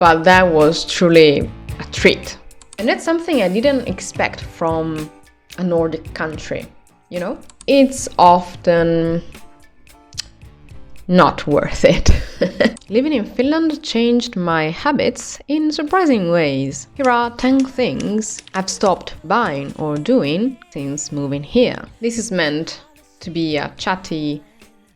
but that was truly a treat. And that's something I didn't expect from a Nordic country, you know? It's often not worth it. Living in Finland changed my habits in surprising ways. Here are 10 things I've stopped buying or doing since moving here. This is meant to be a chatty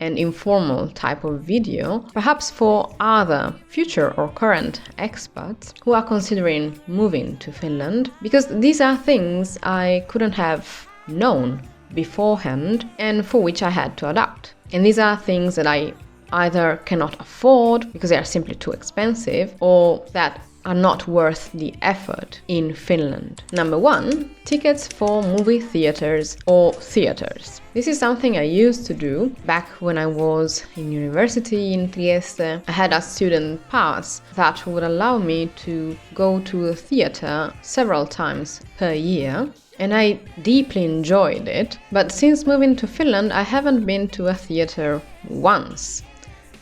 and informal type of video, perhaps for other future or current expats who are considering moving to Finland, because these are things I couldn't have known beforehand and for which I had to adapt. And these are things that I either cannot afford because they are simply too expensive, or that are not worth the effort in Finland. Number 1, tickets for movie theaters or theaters. This is something I used to do back when I was in university in Trieste. I had a student pass that would allow me to go to a theater several times per year, and I deeply enjoyed it. But since moving to Finland, I haven't been to a theater once.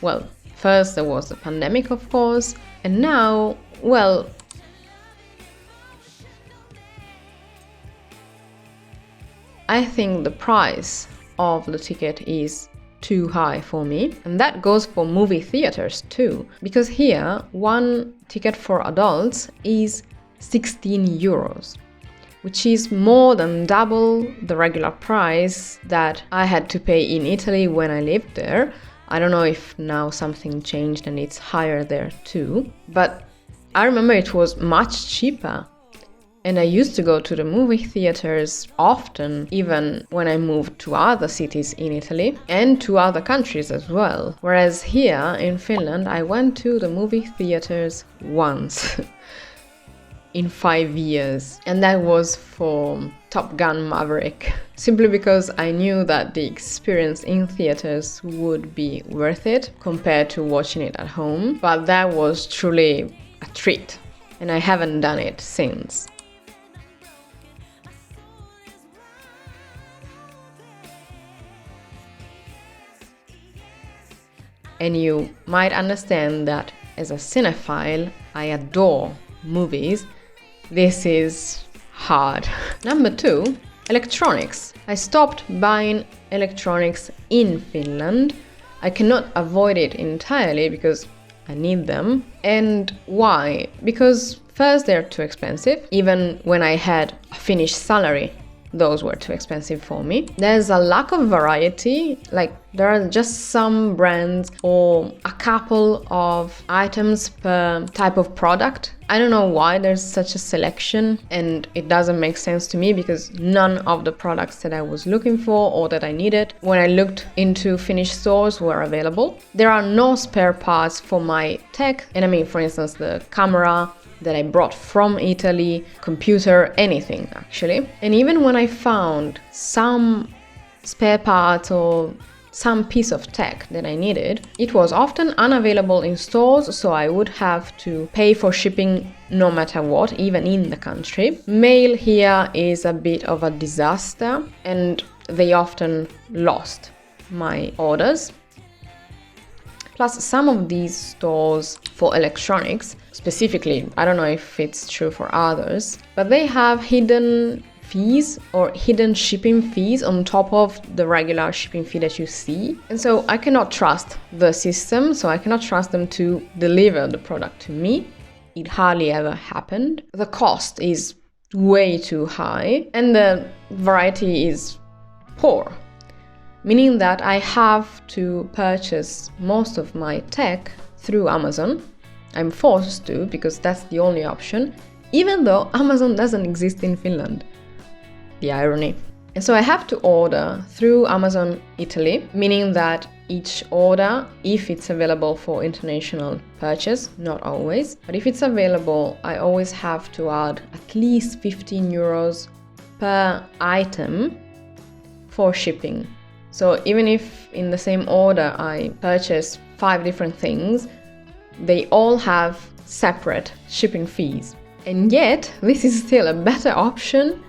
Well, first there was the pandemic, of course, and now, well, I think the price of the ticket is too high for me. And that goes for movie theaters too, because here one ticket for adults is 16 euros, which is more than double the regular price that I had to pay in Italy when I lived there. I don't know if now something changed and it's higher there too, but I remember it was much cheaper. And I used to go to the movie theaters often, even when I moved to other cities in Italy and to other countries as well. Whereas here in Finland, I went to the movie theaters once in 5 years. And that was for Top Gun Maverick, simply because I knew that the experience in theaters would be worth it compared to watching it at home. But that was truly a treat, and I haven't done it since. And you might understand that as a cinephile, I adore movies. This is hard. Number 2, electronics. I stopped buying electronics in Finland. I cannot avoid it entirely because I need them. And why? Because first, they're too expensive. Even when I had a Finnish salary, those were too expensive for me. There's a lack of variety, like there are just some brands or a couple of items per type of product. I don't know why there's such a selection, and it doesn't make sense to me because none of the products that I was looking for or that I needed when I looked into Finnish stores were available. There are no spare parts for my tech, and I mean, for instance, the camera that I brought from Italy, computer, anything actually. And even when I found some spare parts or some piece of tech that I needed, it was often unavailable in stores, so I would have to pay for shipping no matter what, even in the country. Mail here is a bit of a disaster, and they often lost my orders. Plus, some of these stores for electronics, specifically, I don't know if it's true for others, but they have hidden fees or hidden shipping fees on top of the regular shipping fee that you see. And so I cannot trust the system, so I cannot trust them to deliver the product to me. It hardly ever happened. The cost is way too high and the variety is poor, meaning that I have to purchase most of my tech through Amazon. I'm forced to because that's the only option, even though Amazon doesn't exist in Finland. The irony. And so I have to order through Amazon Italy, meaning that each order, if it's available for international purchase, not always, but if it's available, I always have to add at least 15 euros per item for shipping. So even if in the same order I purchase 5 different things, they all have separate shipping fees. And yet, this is still a better option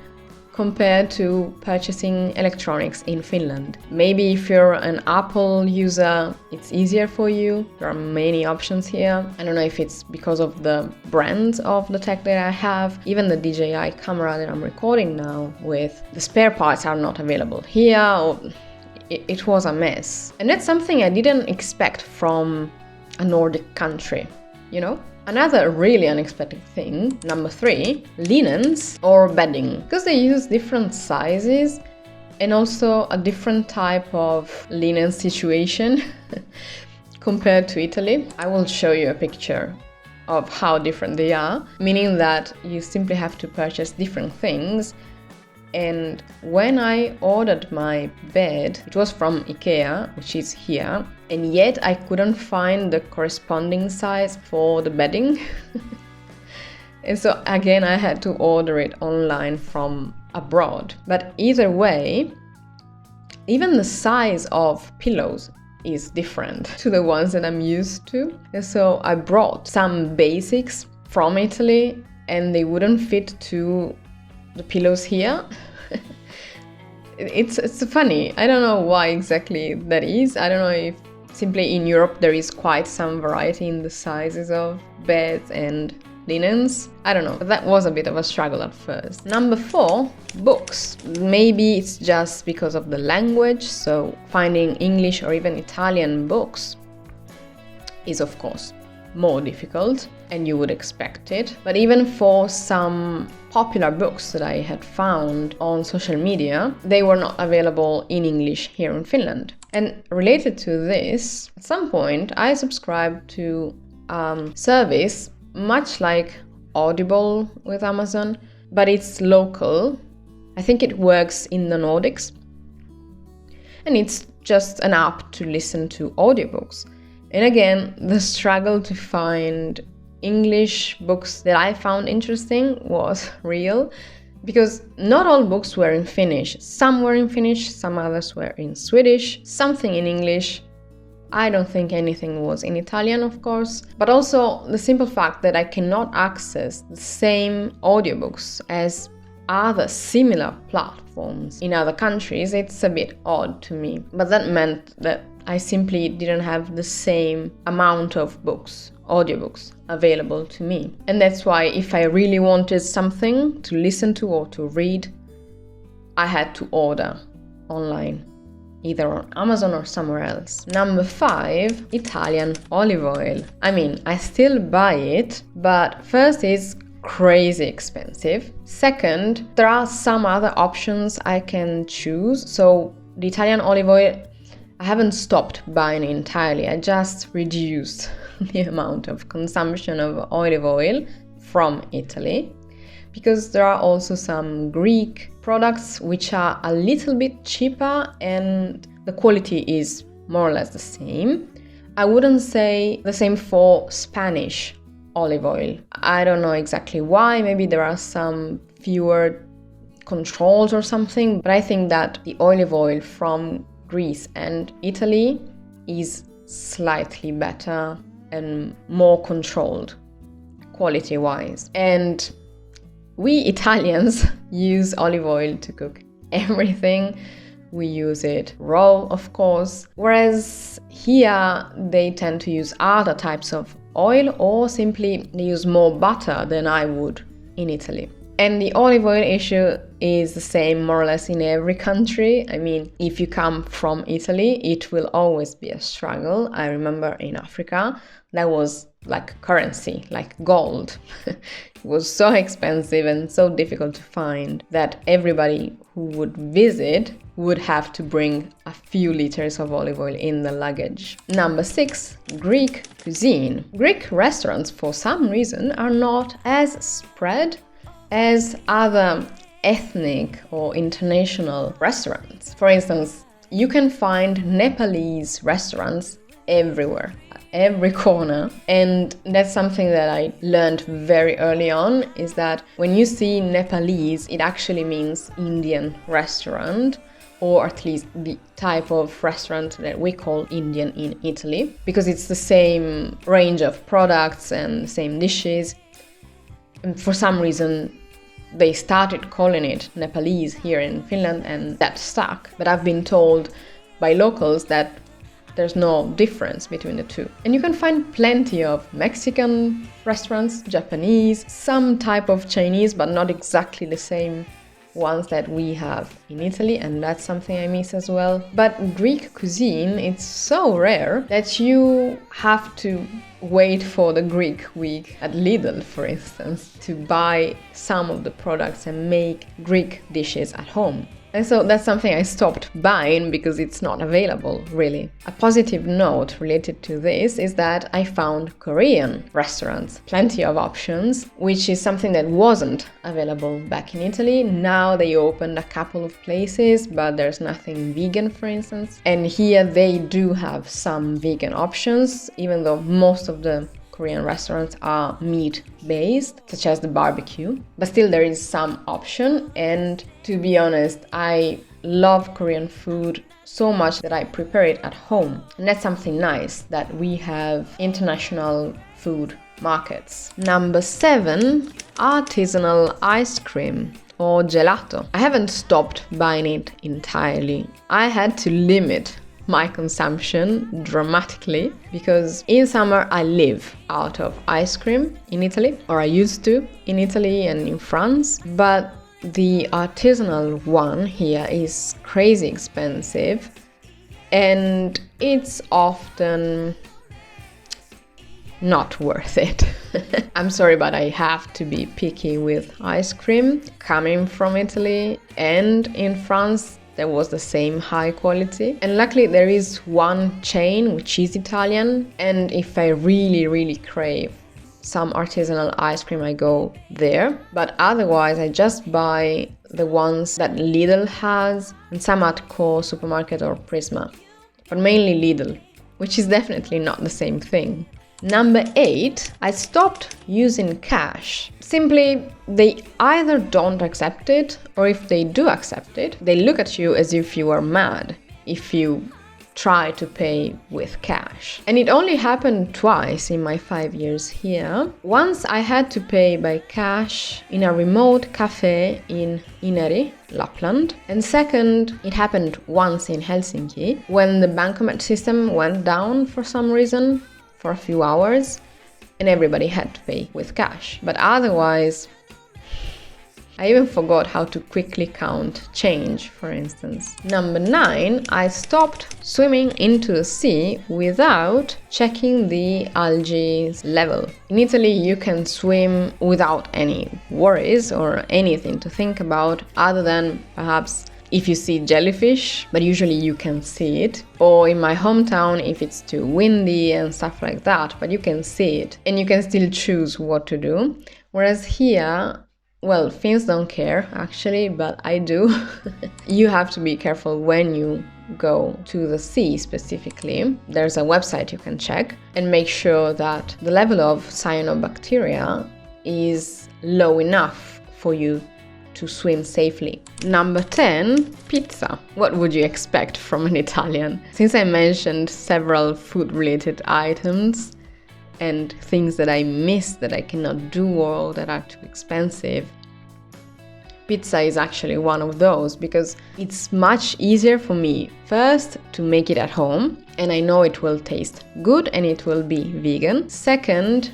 compared to purchasing electronics in Finland. Maybe if you're an Apple user, it's easier for you. There are many options here. I don't know if it's because of the brand of the tech that I have. Even the DJI camera that I'm recording now with, the spare parts are not available here, or it was a mess. And that's something I didn't expect from a Nordic country, you know? Another really unexpected thing, number 3, linens or bedding. Because they use different sizes and also a different type of linen situation compared to Italy. I will show you a picture of how different they are, meaning that you simply have to purchase different things. And when I ordered my bed, it was from IKEA, which is here, and yet I couldn't find the corresponding size for the bedding. And so again, I had to order it online from abroad. But either way, even the size of pillows is different to the ones that I'm used to. And so I brought some basics from Italy and they wouldn't fit to the pillows here. It's funny. I don't know why exactly that is. I don't know if simply in Europe there is quite some variety in the sizes of beds and linens. I don't know, but that was a bit of a struggle at first. Number 4, books. Maybe it's just because of the language, so finding English or even Italian books is of course more difficult, and you would expect it. But even for some popular books that I had found on social media, they were not available in English here in Finland. And related to this, at some point I subscribed to a service much like Audible with Amazon, but it's local. I think it works in the Nordics. And it's just an app to listen to audiobooks. And again, the struggle to find English books that I found interesting was real, because not all books were in Finnish. Some were in Finnish, some others were in Swedish, something in English. I don't think anything was in Italian, of course, but also the simple fact that I cannot access the same audiobooks as other similar platforms in other countries, it's a bit odd to me. But that meant that I simply didn't have the same amount of books, audiobooks, available to me. And that's why if I really wanted something to listen to or to read, I had to order online, either on Amazon or somewhere else. Number 5, Italian olive oil. I mean, I still buy it, but first it's crazy expensive. Second, there are some other options I can choose. So the Italian olive oil, I haven't stopped buying it entirely. I just reduced the amount of consumption of olive oil from Italy, because there are also some Greek products which are a little bit cheaper and the quality is more or less the same. I wouldn't say the same for Spanish olive oil. I don't know exactly why. Maybe there are some fewer controls or something, but I think that the olive oil from Greece and Italy is slightly better and more controlled quality-wise. And we Italians use olive oil to cook everything. We use it raw, of course, whereas here they tend to use other types of oil, or simply they use more butter than I would in Italy. And the olive oil issue is the same more or less in every country. I mean, if you come from Italy, it will always be a struggle. I remember in Africa, that was like currency, like gold. It was so expensive and so difficult to find that everybody who would visit would have to bring a few liters of olive oil in the luggage. Number 6, Greek cuisine. Greek restaurants, for some reason, are not as spread as other ethnic or international restaurants. For instance, you can find Nepalese restaurants everywhere, every corner. And that's something that I learned very early on, is that when you see Nepalese, it actually means Indian restaurant, or at least the type of restaurant that we call Indian in Italy, because it's the same range of products and the same dishes. And for some reason, they started calling it Nepalese here in Finland, and that stuck. But I've been told by locals that there's no difference between the two. And you can find plenty of Mexican restaurants, Japanese, some type of Chinese, but not exactly the same ones that we have in Italy, and that's something I miss as well. But Greek cuisine, it's so rare that you have to wait for the Greek week at Lidl, for instance, to buy some of the products and make Greek dishes at home. And so that's something I stopped buying because it's not available, really. A positive note related to this is that I found Korean restaurants, plenty of options, which is something that wasn't available back in Italy. Now they opened a couple of places, but there's nothing vegan, for instance. And here they do have some vegan options, even though most of the Korean restaurants are meat-based, such as the barbecue. But still there is some option, and to be honest, I love Korean food so much that I prepare it at home. And that's something nice, that we have international food markets. Number 7, artisanal ice cream or gelato. I haven't stopped buying it entirely. I had to limit my consumption dramatically because in summer I live out of ice cream in Italy, or I used to in Italy and in France, but the artisanal one here is crazy expensive and it's often not worth it. I'm sorry, but I have to be picky with ice cream coming from Italy, and in France there was the same high quality. And luckily there is one chain which is Italian, and if I really crave some artisanal ice cream, I go there. But otherwise I just buy the ones that Lidl has and some at Co supermarket or Prisma, but mainly Lidl, which is definitely not the same thing. Number 8, I stopped using cash. Simply, they either don't accept it, or if they do accept it, they look at you as if you are mad if you try to pay with cash. And it only happened twice in my 5 years here. Once I had to pay by cash in a remote cafe in Inari, Lapland. And second, it happened once in Helsinki when the bankomat system went down for some reason for a few hours and everybody had to pay with cash. But otherwise, I even forgot how to quickly count change, for instance. Number 9, I stopped swimming into the sea without checking the algae level. In Italy, you can swim without any worries or anything to think about other than perhaps if you see jellyfish, but usually you can see it. Or in my hometown, if it's too windy and stuff like that, but you can see it and you can still choose what to do. Whereas here, well, Finns don't care actually, but I do. You have to be careful when you go to the sea specifically. There's a website you can check and make sure that the level of cyanobacteria is low enough for you to swim safely. Number 10, pizza. What would you expect from an Italian? Since I mentioned several food-related items and things that I miss that I cannot do or that are too expensive, pizza is actually one of those because it's much easier for me first to make it at home and I know it will taste good and it will be vegan. Second,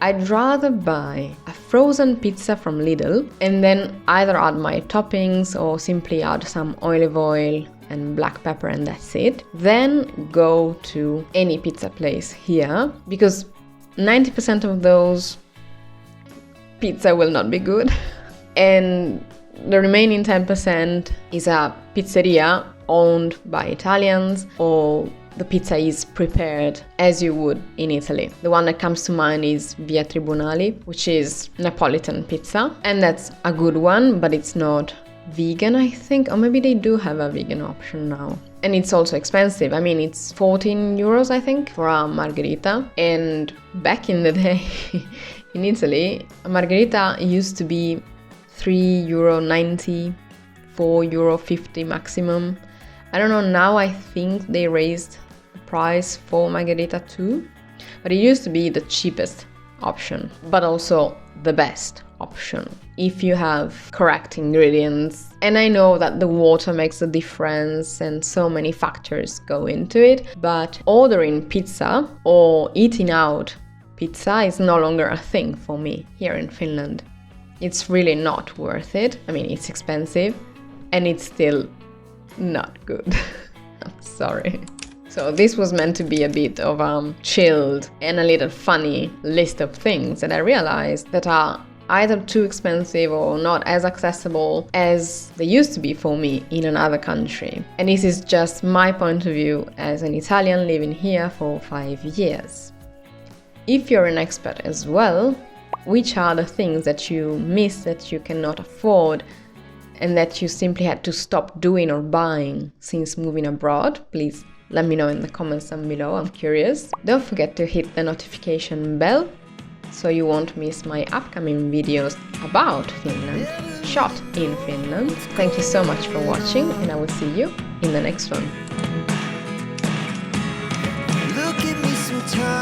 I'd rather buy a frozen pizza from Lidl and then either add my toppings or simply add some olive oil and black pepper and that's it. Then go to any pizza place here because 90% of those pizza will not be good. And the remaining 10% is a pizzeria owned by Italians, or the pizza is prepared as you would in Italy. The one that comes to mind is Via Tribunali, which is Neapolitan pizza. And that's a good one, but it's not vegan, I think. Or maybe they do have a vegan option now. And it's also expensive. I mean, it's 14 euros, I think, for a margherita. And back in the day in Italy, a margherita used to be €3.90, €4.50 maximum. I don't know, now I think they raised the price for margherita too, but it used to be the cheapest option, but also the best option if you have correct ingredients. And I know that the water makes a difference and so many factors go into it, but ordering pizza or eating out pizza is no longer a thing for me here in Finland. It's really not worth it. I mean, it's expensive and it's still not good. I'm sorry. So this was meant to be a bit of a chilled and a little funny list of things that I realized that are either too expensive or not as accessible as they used to be for me in another country. And this is just my point of view as an Italian living here for 5 years. If you're an expert as well, which are the things that you miss, that you cannot afford, and that you simply had to stop doing or buying since moving abroad? Please let me know in the comments down below, I'm curious. Don't forget to hit the notification bell so you won't miss my upcoming videos about Finland, shot in Finland. Thank you so much for watching, and I will see you in the next one. Look at me sometimes.